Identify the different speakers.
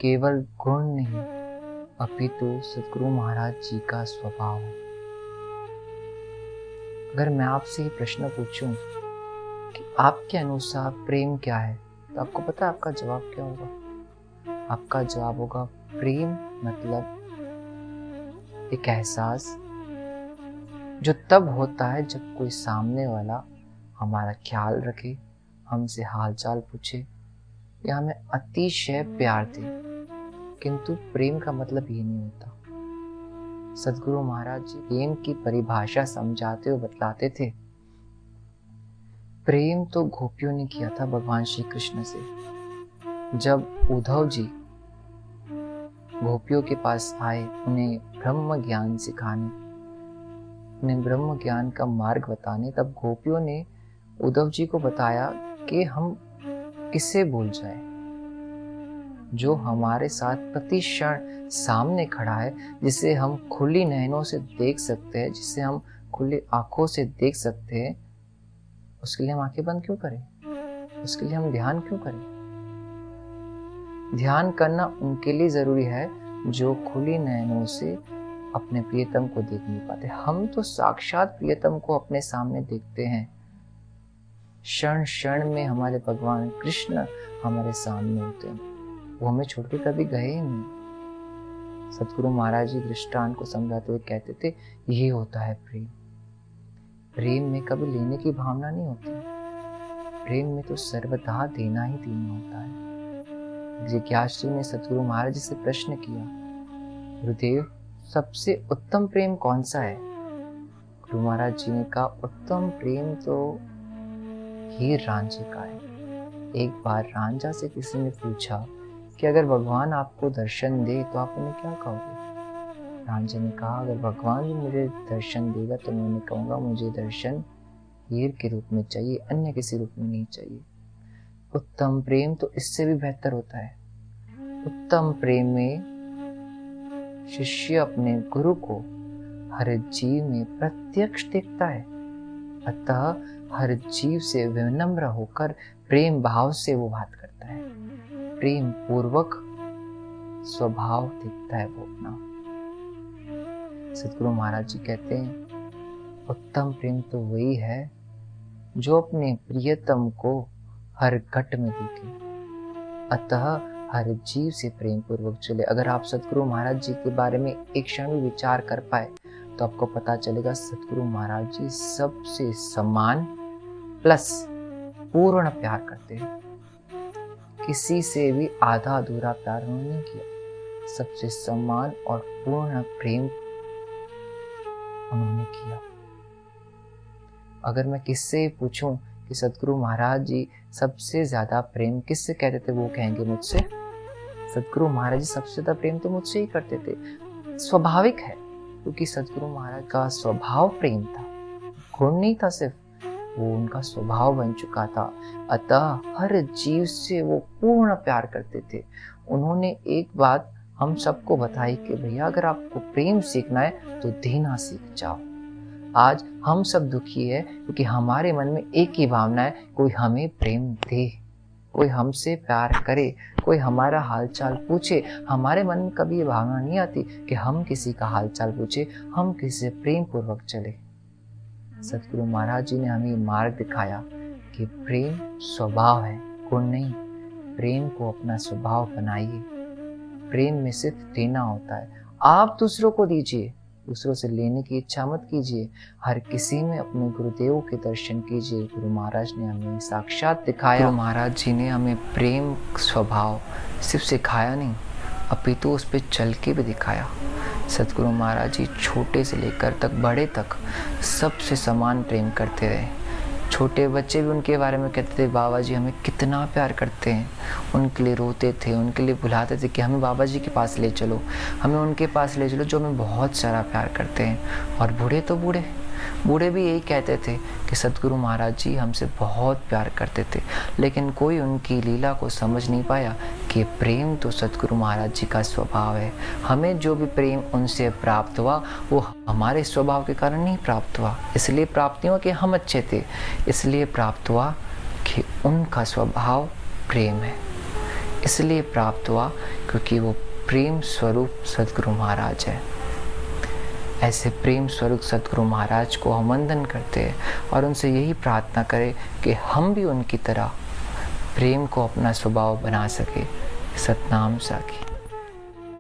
Speaker 1: केवल गुण नहीं अपितु सद्गुरु महाराज जी का स्वभाव है। अगर मैं आपसे ये प्रश्न पूछूं कि आपके अनुसार प्रेम क्या है, तो आपको पता है आपका जवाब क्या होगा? आपका जवाब होगा प्रेम मतलब एक एहसास जो तब होता है जब कोई सामने वाला हमारा ख्याल रखे, हमसे हालचाल पूछे या हमें अतिशय प्यार दे। किंतु प्रेम का मतलब ये नहीं होता। सद्गुरु महाराज जी प्रेम की परिभाषा समझाते हुए बतलाते थे, प्रेम तो गोपियों ने किया था भगवान श्री कृष्ण से। जब उद्धव जी गोपियों के पास आए उन्हें ब्रह्म ज्ञान सिखाने, उन्हें ब्रह्म ज्ञान का मार्ग बताने, तब गोपियों ने उद्धव जी को बताया कि हम किसे भूल जाए, जो हमारे साथ प्रति क्षण सामने खड़ा है, जिसे हम खुली नयनों से देख सकते हैं, जिसे हम खुली आंखों से देख सकते हैं, उसके लिए हम आंखें बंद क्यों करें? उसके लिए हम ध्यान क्यों करें? ध्यान करना उनके लिए जरूरी है जो खुली नयनों से अपने प्रियतम को देख नहीं पाते। हम तो साक्षात प्रियतम को अपने सामने देखते हैं। क्षण क्षण में हमारे भगवान कृष्ण हमारे सामने होते हैं, वो हमें छोड़ के कभी गए ही नहीं। सद्गुरु महाराज जी दृष्टांत को समझाते हुए कहते थे, ये होता है प्रेम। प्रेम में कभी लेने की भावना नहीं होती। प्रेम में तो सर्वथा देना ही देना होता है। जिज्ञासु ने सद्गुरु महाराज जी से प्रश्न किया, गुरुदेव सबसे उत्तम प्रेम कौन सा है? गुरु महाराज जी ने कहा, उत्तम प्रेम तो हीर रांझे का है। एक बार रांझा से किसी ने पूछा कि अगर भगवान आपको दर्शन दे तो आप उन्हें क्या कहोगे? रांझे ने कहा, अगर भगवान मुझे दर्शन देगा तो मैं उन्हें कहूँगा मुझे दर्शन हीर के रूप में चाहिए, अन्य किसी रूप में नहीं चाहिए। उत्तम प्रेम तो इससे भी बेहतर होता है। उत्तम प्रेम में शिष्य अपने गुरु को हर जीव में प्रत्यक्ष देखता है, अतः हर जीव से विनम्र होकर प्रेम भाव से वो बात करता है, प्रेम पूर्वक स्वभाव दिखता है वो अपना। सद्गुरु महाराज जी कहते हैं, उत्तम प्रेम तो वही है जो अपने प्रियतम को हर घट में देखे, अतः हर जीव से प्रेम पूर्वक चले। अगर आप सद्गुरु महाराज जी के बारे में एक क्षण भी विचार कर पाए तो आपको पता चलेगा सद्गुरु महाराज जी सबसे समान प्लस पूर्ण प्यार करते हैं। किसी से भी आधा अधूरा प्यार उन्होंने नहीं किया, सबसे समान और पूर्ण प्रेम उन्होंने किया। अगर मैं किससे पूछूं कि सद्गुरु महाराज जी सबसे ज्यादा प्रेम किससे करते थे, वो कहेंगे मुझसे। सद्गुरु महाराज जी सबसे ज्यादा प्रेम तो मुझसे ही करते थे। स्वाभाविक है, क्योंकि सद्गुरु महाराज का स्वभाव प्रेम था, गुण नहीं था सिर्फ, वो उनका स्वभाव बन चुका था। अतः हर जीव से वो पूर्ण प्यार करते थे। उन्होंने एक बात हम सबको बताई कि भैया अगर आपको प्रेम सीखना है तो देना सीख जाओ। आज हम सब दुखी है क्योंकि हमारे मन में एक ही भावना है, कोई हमें प्रेम दे, कोई हमसे प्यार करे, कोई हमारा हालचाल पूछे। हमारे मन में कभी ये भावना नहीं आती कि हम किसी का हालचाल पूछे, हम किसी से प्रेम पूर्वक चले। सद्गुरु महाराज जी ने हमें मार्ग दिखाया कि प्रेम स्वभाव है, गुण नहीं। प्रेम को अपना स्वभाव बनाइए। प्रेम में सिर्फ देना होता है। आप दूसरों को दीजिए, दूसरों से लेने की इच्छा मत कीजिए। हर किसी में अपने गुरुदेव के दर्शन कीजिए। गुरु महाराज ने हमें साक्षात दिखाया। गुरु महाराज जी ने हमें प्रेम स्वभाव सिर्फ सिखाया नहीं, अपितु उस पर चल के भी दिखाया। सद्गुरु महाराज जी छोटे से लेकर तक बड़े तक सबसे समान प्रेम करते रहे। छोटे बच्चे भी उनके बारे में कहते थे, बाबा जी हमें कितना प्यार करते हैं। उनके लिए रोते थे, उनके लिए बुलाते थे कि हमें बाबा जी के पास ले चलो, हमें उनके पास ले चलो जो हमें बहुत सारा प्यार करते हैं। और बूढ़े तो बूढ़े भी यही कहते थे कि सद्गुरु महाराज जी हमसे बहुत प्यार करते थे, लेकिन कोई उनकी लीला को समझ नहीं पाया कि प्रेम तो सद्गुरु महाराज जी का स्वभाव है। हमें जो भी प्रेम उनसे प्राप्त हुआ वो हमारे स्वभाव के कारण नहीं प्राप्त हुआ, इसलिए प्राप्त नहीं हुआ कि हम अच्छे थे, इसलिए प्राप्त हुआ कि उनका स्वभाव प्रेम है। इसलिए प्राप्त हुआ क्योंकि वो प्रेम स्वरूप सद्गुरु महाराज है। ऐसे प्रेम स्वरूप सद्गुरु महाराज को हम वंदन करते हैं और उनसे यही प्रार्थना करें कि हम भी उनकी तरह प्रेम को अपना स्वभाव बना सके। सतनाम साखी।